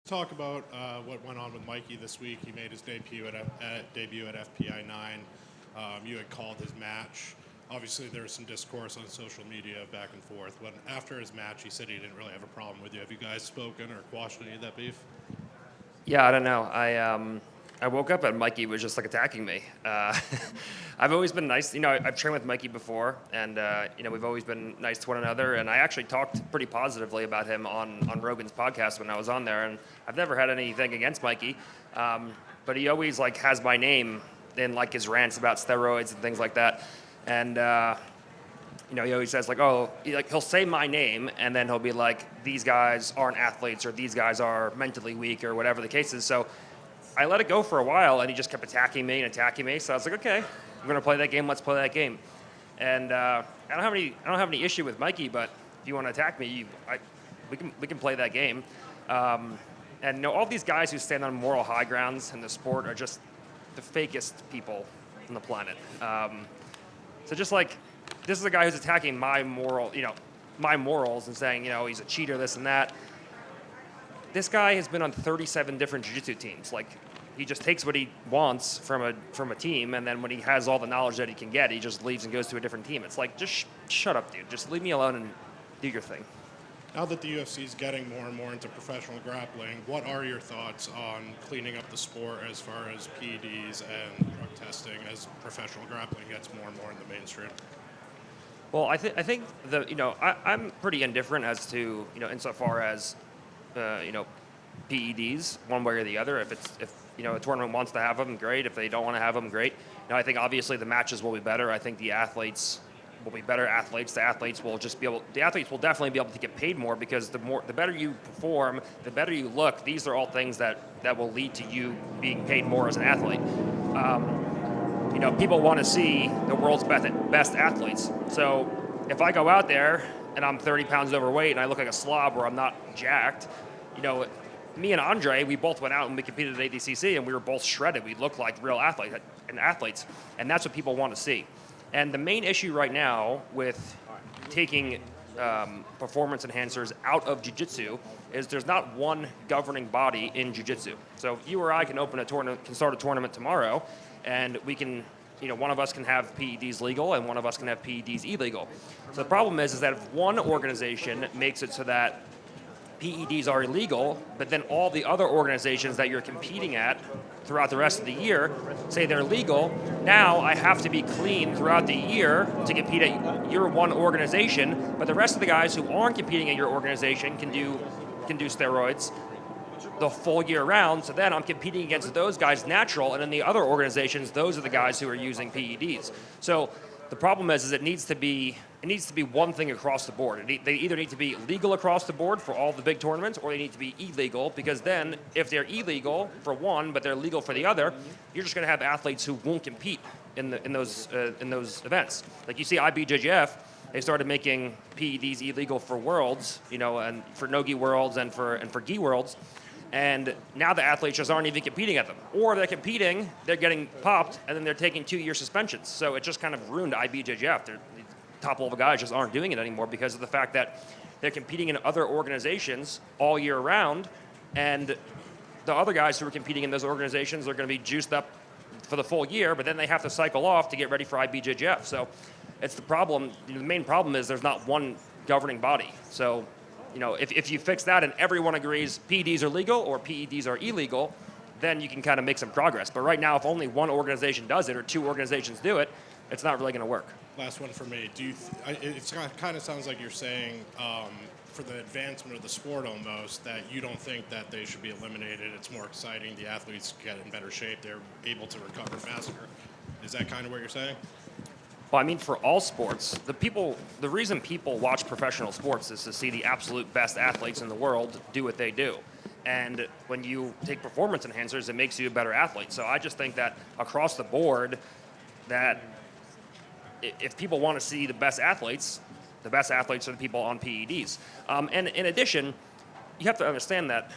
Talk about what went on with Mikey this week. He made his debut at FPI 9. You had called his match. Obviously, there was some discourse on social media back and forth. When after his match, he said he didn't really have a problem with you. Have you guys spoken or quashed any of that beef? Yeah, I don't know. I woke up and Mikey was just like attacking me. I've always been nice. I've trained with Mikey before, and we've always been nice to one another. And I actually talked pretty positively about him on Rogan's podcast when I was on there. And I've never had anything against Mikey, but he always like has my name in like his rants about steroids and things like that. And he always says like, oh, he'll say my name, and then he'll be like, these guys aren't athletes, or these guys are mentally weak, or whatever the case is. So I let it go for a while, and he just kept attacking me. So I was like, okay, we're gonna play that game. Let's play that game. And I don't have any issue with Mikey, but if you want to attack me, we can play that game. And all these guys who stand on moral high grounds in the sport are just the fakest people on the planet. So just like, this is a guy who's attacking my morals and saying, he's a cheater, this and that. This guy has been on 37 different jiu-jitsu teams. Like, he just takes what he wants from a team, and then when he has all the knowledge that he can get, he just leaves and goes to a different team. It's like, just shut up, dude. Just leave me alone and do your thing. Now that the UFC is getting more and more into professional grappling, what are your thoughts on cleaning up the sport as far as PEDs and drug testing as professional grappling gets more and more in the mainstream? Well, I think I'm pretty indifferent as to insofar as PEDs one way or the other. If a tournament wants to have them, great. If they don't want to have them, great. I think obviously the matches will be better. I think the athletes will be better athletes. The athletes will definitely be able to get paid more, because the better you perform, the better you look. These are all things that will lead to you being paid more as an athlete. People want to see the world's best athletes. So if I go out there and I'm 30 pounds overweight and I look like a slob or I'm not jacked, me and Andre, we both went out and we competed at ADCC, and we were both shredded. We looked like real athletes, and that's what people want to see. And the main issue right now with taking performance enhancers out of jiu-jitsu is there's not one governing body in jiu-jitsu. So you or I can start a tournament tomorrow, and we can, one of us can have PEDs legal and one of us can have PEDs illegal. So the problem is that if one organization makes it so that PEDs are illegal, but then all the other organizations that you're competing at throughout the rest of the year say they're legal, now I have to be clean throughout the year to compete at your one organization, but the rest of the guys who aren't competing at your organization can do steroids the full year round. So then I'm competing against those guys natural, and in the other organizations, those are the guys who are using PEDs. So the problem is it needs to be one thing across the board. They either need to be legal across the board for all the big tournaments, or they need to be illegal, because then if they're illegal for one but they're legal for the other, you're just going to have athletes who won't compete in those events. Like you see IBJJF, they started making PEDs illegal for worlds, and for Nogi worlds and for gi worlds. And now the athletes just aren't even competing at them. Or they're competing, they're getting popped, and then they're taking 2-year suspensions. So it just kind of ruined IBJJF. The top-level guys just aren't doing it anymore because of the fact that they're competing in other organizations all year round, and the other guys who are competing in those organizations are going to be juiced up for the full year, but then they have to cycle off to get ready for IBJJF. So it's the problem. The main problem is there's not one governing body. So if you fix that and everyone agrees PEDs are legal or PEDs are illegal, then you can kind of make some progress. But right now, if only one organization does it or two organizations do it, it's not really going to work. Last one for me. It kind of sounds like you're saying for the advancement of the sport almost, that you don't think that they should be eliminated. It's more exciting. The athletes get in better shape. They're able to recover faster. Is that kind of what you're saying? Well, I mean, for all sports, the reason people watch professional sports is to see the absolute best athletes in the world do what they do. And when you take performance enhancers, it makes you a better athlete. So I just think that across the board, that if people want to see the best athletes are the people on PEDs. And in addition, you have to understand that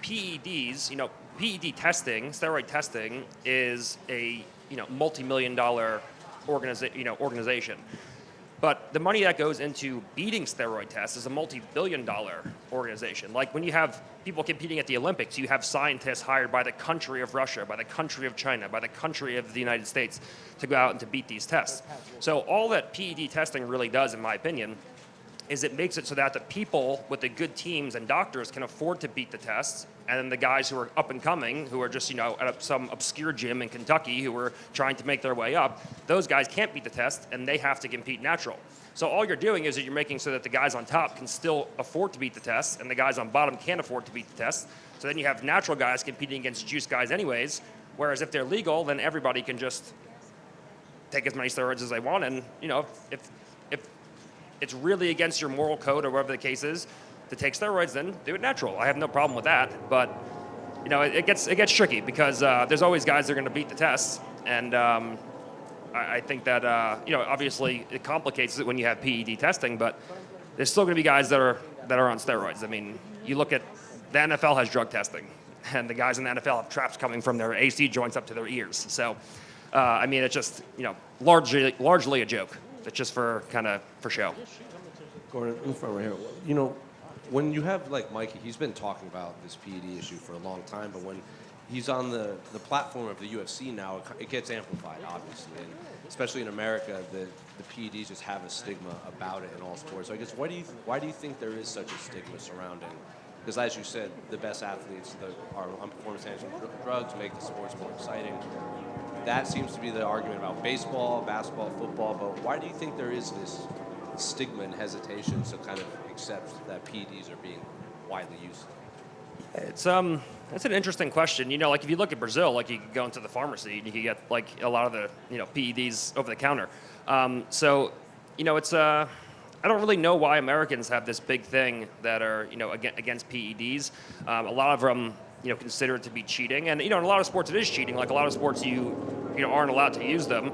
PEDs, PED testing, steroid testing, is a multi-million-dollar organization. But the money that goes into beating steroid tests is a multi-billion-dollar organization. Like when you have people competing at the Olympics, you have scientists hired by the country of Russia, by the country of China, by the country of the United States to go out and to beat these tests. So all that PED testing really does, in my opinion, is it makes it so that the people with the good teams and doctors can afford to beat the tests, and then the guys who are up and coming, who are just, at some obscure gym in Kentucky who are trying to make their way up, those guys can't beat the test, and they have to compete natural. So all you're doing is that you're making so that the guys on top can still afford to beat the test, and the guys on bottom can't afford to beat the test. So then you have natural guys competing against juice guys anyways, whereas if they're legal, then everybody can just take as many steroids as they want, and, if it's really against your moral code or whatever the case is to take steroids, then do it natural. I have no problem with that, but it gets tricky because there's always guys that are going to beat the tests, and I think that obviously it complicates it when you have PED testing, but there's still going to be guys that are on steroids. I mean, you look at the NFL has drug testing, and the guys in the NFL have traps coming from their AC joints up to their ears. So, it's just largely a joke. It's just for show. Gordon, in front right here. When you have like Mikey, he's been talking about this PED issue for a long time, but when he's on the platform of the UFC now, it gets amplified, obviously, and especially in America, the PEDs just have a stigma about it in all sports. So I guess why do you think there is such a stigma surrounding? Because as you said, the best athletes are on performance-enhancing drugs make the sports more exciting. That seems to be the argument about baseball, basketball, football, but why do you think there is this stigma and hesitation to kind of accept that PEDs are being widely used? It's that's an interesting question. Like if you look at Brazil, like you could go into the pharmacy and you could get like a lot of the PEDs over the counter. It's I don't really know why Americans have this big thing that are against PEDs. A lot of them consider it to be cheating, and in a lot of sports it is cheating. Like a lot of sports you aren't allowed to use them.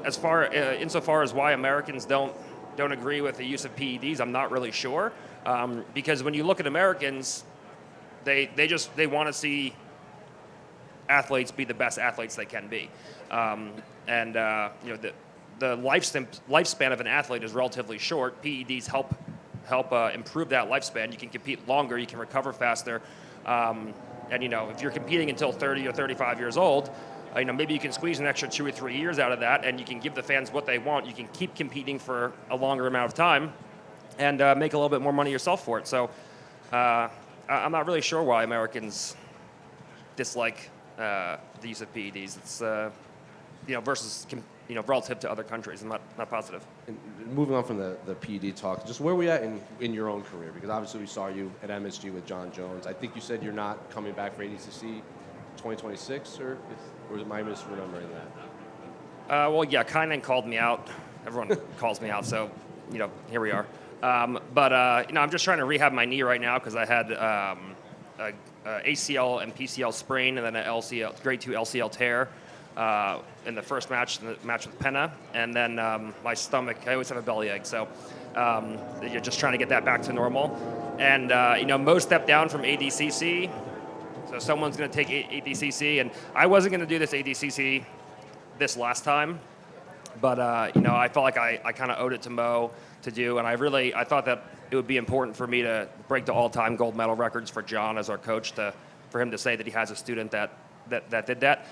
Insofar as why Americans don't agree with the use of PEDs, I'm not really sure. Because when you look at Americans, they want to see athletes be the best athletes they can be, the lifespan of an athlete is relatively short. PEDs help improve that lifespan. You can compete longer, you can recover faster, and if you're competing until 30 or 35 years old, maybe you can squeeze an extra 2 or 3 years out of that, and you can give the fans what they want. You can keep competing for a longer amount of time, and make a little bit more money yourself for it. So I'm not really sure why Americans dislike the use of PEDs. It's versus relative to other countries. I'm not positive. And moving on from the PED talk, just where are we at in your own career? Because obviously we saw you at MSG with John Jones. I think you said you're not coming back for ADCC 2026, or am I misremembering that? Well, yeah, Kynan called me out. Everyone calls me out, so here we are. I'm just trying to rehab my knee right now because I had a ACL and PCL sprain and then an LCL, grade 2 LCL tear in the first match, the match with Penna, and then my stomach. I always have a bellyache, so you're just trying to get that back to normal. And Mo stepped down from ADCC, so someone's going to take ADCC, and I wasn't going to do this ADCC this last time, but I felt like I kind of owed it to Mo to do, and I thought that it would be important for me to break the all-time gold medal records for John as our coach, for him to say that he has a student that did that.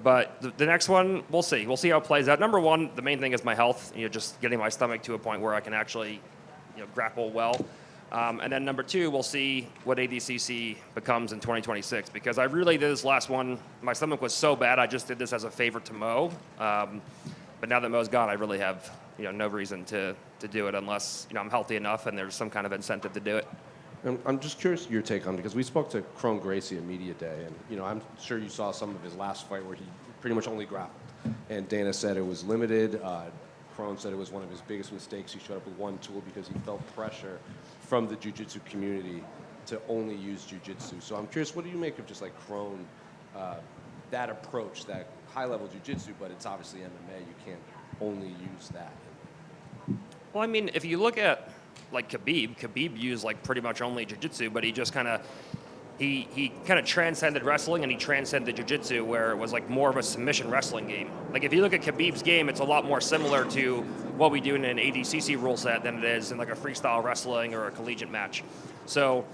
But the next one, we'll see. We'll see how it plays out. Number one, the main thing is my health. Just getting my stomach to a point where I can actually, grapple well. And then number two, we'll see what ADCC becomes in 2026. Because I really did this last one. My stomach was so bad, I just did this as a favor to Mo. But now that Mo's gone, I really have no reason to do it unless I'm healthy enough and there's some kind of incentive to do it. I'm just curious your take on it, because we spoke to Crone Gracie at Media Day, and I'm sure you saw some of his last fight where he pretty much only grappled. And Dana said it was limited. Crone said it was one of his biggest mistakes. He showed up with one tool because he felt pressure from the jiu-jitsu community to only use jiu-jitsu. So I'm curious, what do you make of just like Crone, that approach, that high-level jiu-jitsu, but it's obviously MMA. You can't only use that. Well, if you look at like Khabib used like pretty much only jiu-jitsu, but he just kind of he kind of transcended wrestling and he transcended jiu-jitsu, where it was like more of a submission wrestling game. Like if you look at Khabib's game, it's a lot more similar to what we do in an ADCC rule set than it is in like a freestyle wrestling or a collegiate match. So,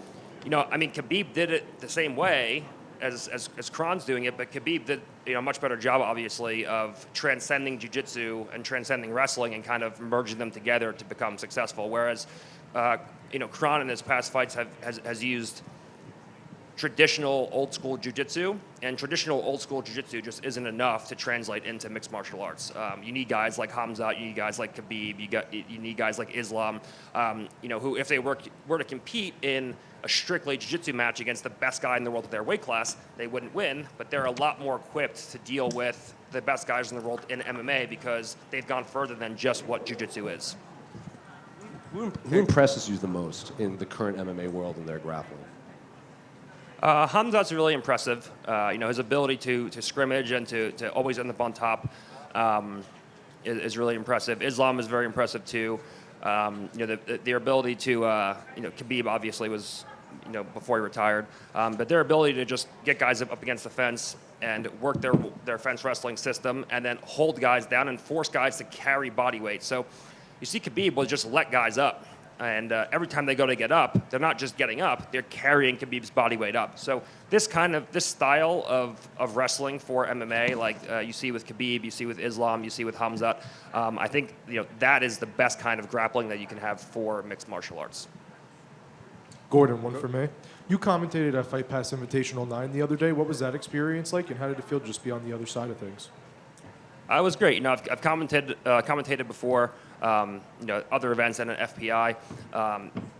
I mean, Khabib did it the same way as Kron's doing it, but Khabib did a much better job, obviously, of transcending jiu-jitsu and transcending wrestling and kind of merging them together to become successful. Whereas, Kron in his past fights has used traditional old school jiu-jitsu, and traditional old school jiu-jitsu just isn't enough to translate into mixed martial arts. You need guys like Hamza, you need guys like Khabib, you need guys like Islam, who if they were to compete in a strictly jiu-jitsu match against the best guy in the world at their weight class, they wouldn't win, but they're a lot more equipped to deal with the best guys in the world in MMA because they've gone further than just what jiu-jitsu is. Who impresses you the most in the current MMA world in their grappling? Hamza's really impressive. His ability to scrimmage and to always end up on top is really impressive. Islam is very impressive too. Their ability to, Khabib obviously was, before he retired, but their ability to just get guys up against the fence and work their fence wrestling system and then hold guys down and force guys to carry body weight. So you see Khabib will just let guys up. And every time they go to get up, they're not just getting up, they're carrying Khabib's body weight up. So this style of wrestling for MMA, like you see with Khabib, you see with Islam, you see with Hamzat, I think that is the best kind of grappling that you can have for mixed martial arts. Gordon, one for me. You commentated at Fight Pass Invitational 9 the other day. What was that experience like, and how did it feel to just be on the other side of things? It was great. I've commentated before, other events and an FPI.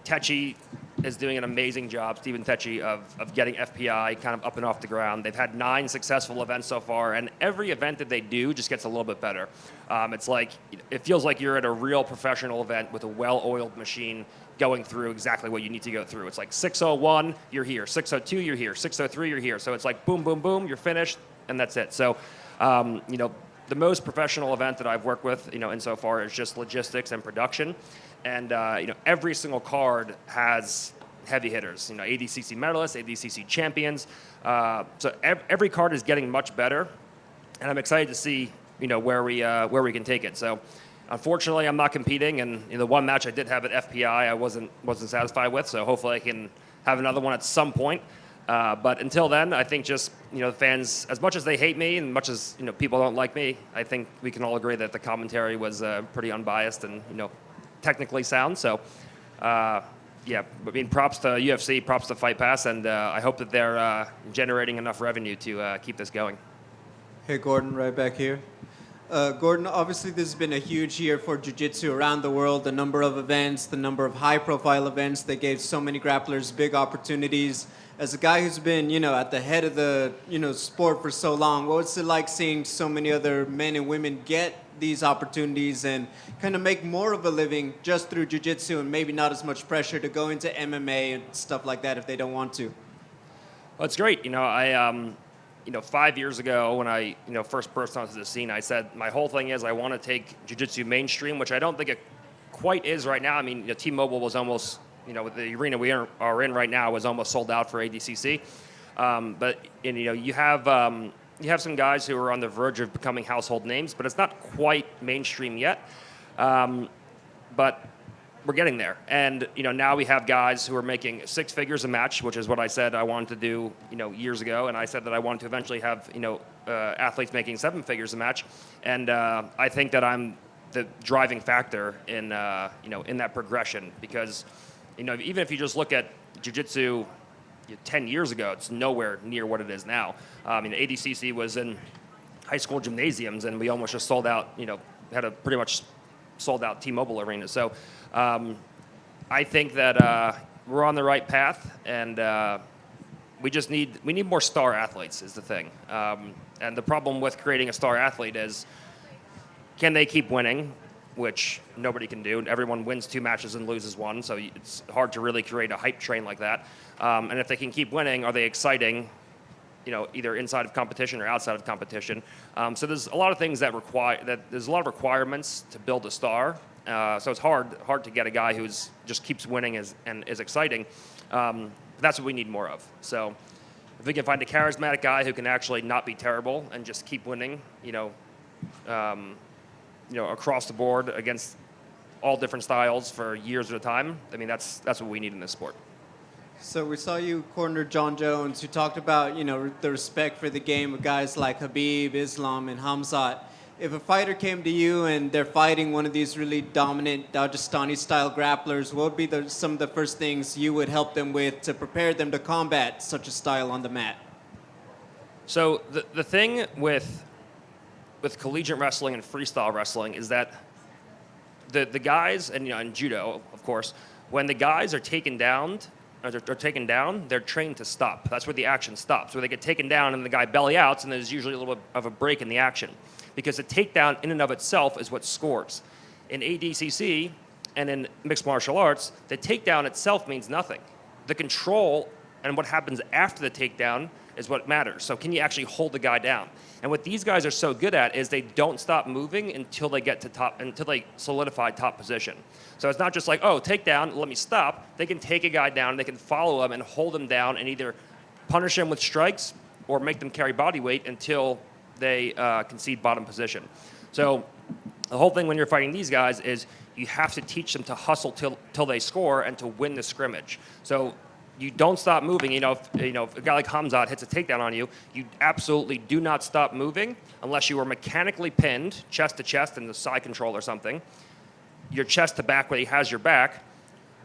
Techi is doing an amazing job, Stephen Techi, of getting FPI kind of up and off the ground. They've had 9 successful events so far, and every event that they do just gets a little bit better. It feels like you're at a real professional event with a well-oiled machine going through exactly what you need to go through. It's like 601, you're here. 602, you're here. 603, you're here. So it's like boom, boom, boom, you're finished, and that's it. So, the most professional event that I've worked with, insofar as just logistics and production. And, every single card has heavy hitters, ADCC medalists, ADCC champions. So every card is getting much better. And I'm excited to see, where we can take it. So unfortunately, I'm not competing. And the one match I did have at FPI, I wasn't satisfied with. So hopefully I can have another one at some point. But until then, I think just, the fans, as much as they hate me and much as, people don't like me, I think we can all agree that the commentary was pretty unbiased and, technically sound. So, props to UFC, props to Fight Pass, and I hope that they're generating enough revenue to keep this going. Hey, Gordon, right back here. Gordon, obviously this has been a huge year for jiu-jitsu around the world. The number of events, the number of high-profile events that gave so many grapplers big opportunities. As a guy who's been, at the head of the, sport for so long, what's it like seeing so many other men and women get these opportunities and kind of make more of a living just through jiu-jitsu and maybe not as much pressure to go into MMA and stuff like that if they don't want to? Well, it's great. I 5 years ago when I, first burst onto the scene, I said my whole thing is I want to take jiu-jitsu mainstream, which I don't think it quite is right now. I mean, T-Mobile was almost, the arena we are in right now was almost sold out for ADCC. But you have some guys who are on the verge of becoming household names, but it's not quite mainstream yet. But we're getting there. And, now we have guys who are making 6 figures a match, which is what I said I wanted to do, years ago. And I said that I wanted to eventually have, athletes making 7 figures a match. And I think that I'm the driving factor in, in that progression because, even if you just look at jiu-jitsu 10 years ago, it's nowhere near what it is now. ADCC was in high school gymnasiums, and we almost just sold out, had a pretty much sold out T-Mobile arena. So I think that we're on the right path, and we need more star athletes is the thing. And the problem with creating a star athlete is, can they keep winning? Which nobody can do. Everyone wins 2 matches and loses 1, so it's hard to really create a hype train like that. And if they can keep winning, are they exciting, either inside of competition or outside of competition? So there's a lot of things there's a lot of requirements to build a star. So it's hard to get a guy who's just keeps winning and is exciting. That's what we need more of. So if we can find a charismatic guy who can actually not be terrible and just keep winning, across the board against all different styles for years at a time, I mean, that's what we need in this sport. So we saw you corner John Jones, who talked about, the respect for the game of guys like Khabib, Islam, and Hamzat. If a fighter came to you and they're fighting one of these really dominant Dagestani-style grapplers, what would be some of the first things you would help them with to prepare them to combat such a style on the mat? So the thing with collegiate wrestling and freestyle wrestling is that the guys, and in judo, of course, when the guys are taken down, they're trained to stop. That's where the action stops, where they get taken down and the guy belly outs, and there's usually a little bit of a break in the action. Because the takedown in and of itself is what scores. In ADCC and in mixed martial arts, the takedown itself means nothing. The control and what happens after the takedown is what matters. So can you actually hold the guy down? And what these guys are so good at is they don't stop moving until they get to top, until they solidify top position. So it's not just like, oh, takedown, let me stop. They can take a guy down, they can follow him and hold him down and either punish him with strikes or make them carry body weight until they concede bottom position. So the whole thing when you're fighting these guys is you have to teach them to hustle till they score and to win the scrimmage. So you don't stop moving. If a guy like Hamzat hits a takedown on you, you absolutely do not stop moving unless you are mechanically pinned, chest to chest in the side control or something, your chest to back where he has your back.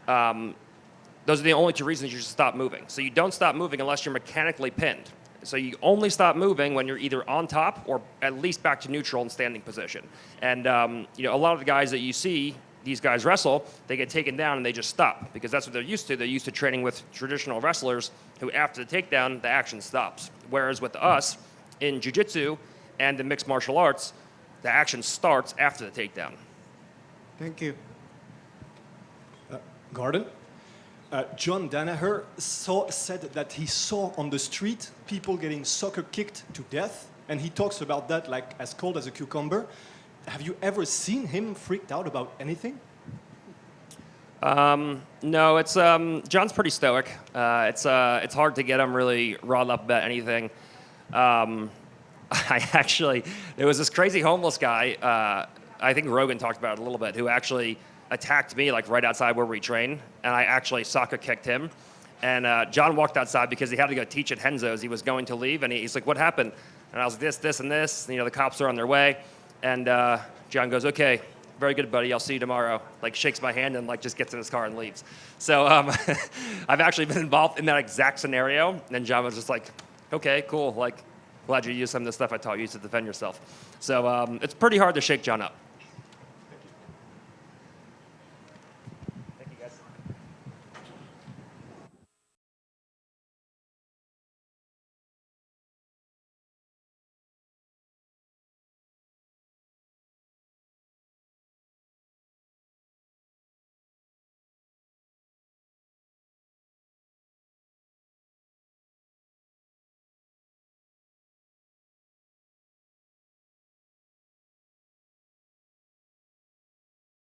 Those are the only two reasons you should stop moving. So you don't stop moving unless you're mechanically pinned. So you only stop moving when you're either on top or at least back to neutral in standing position. And a lot of the guys that you see, these guys wrestle, they get taken down and they just stop because that's what they're used to. They're used to training with traditional wrestlers who after the takedown, the action stops. Whereas with us, in jiu-jitsu and in mixed martial arts, the action starts after the takedown. Thank you. Gordon? John Danaher said that he saw on the street people getting soccer kicked to death, and he talks about that like as cold as a cucumber. Have you ever seen him freaked out about anything? No, it's John's pretty stoic. It's hard to get him really riled up about anything. There was this crazy homeless guy. I think Rogan talked about it a little bit, who actually attacked me like right outside where we train, and I actually soccer kicked him. And John walked outside because he had to go teach at Henzo's. He was going to leave, and he's like, "What happened?" And I was like, this, and this. The cops are on their way. And John goes, "Okay, very good, buddy. I'll see you tomorrow." Like shakes my hand and like just gets in his car and leaves. So I've actually been involved in that exact scenario. And John was just like, "Okay, cool. Like, glad you used some of the stuff I taught you to defend yourself." So it's pretty hard to shake John up.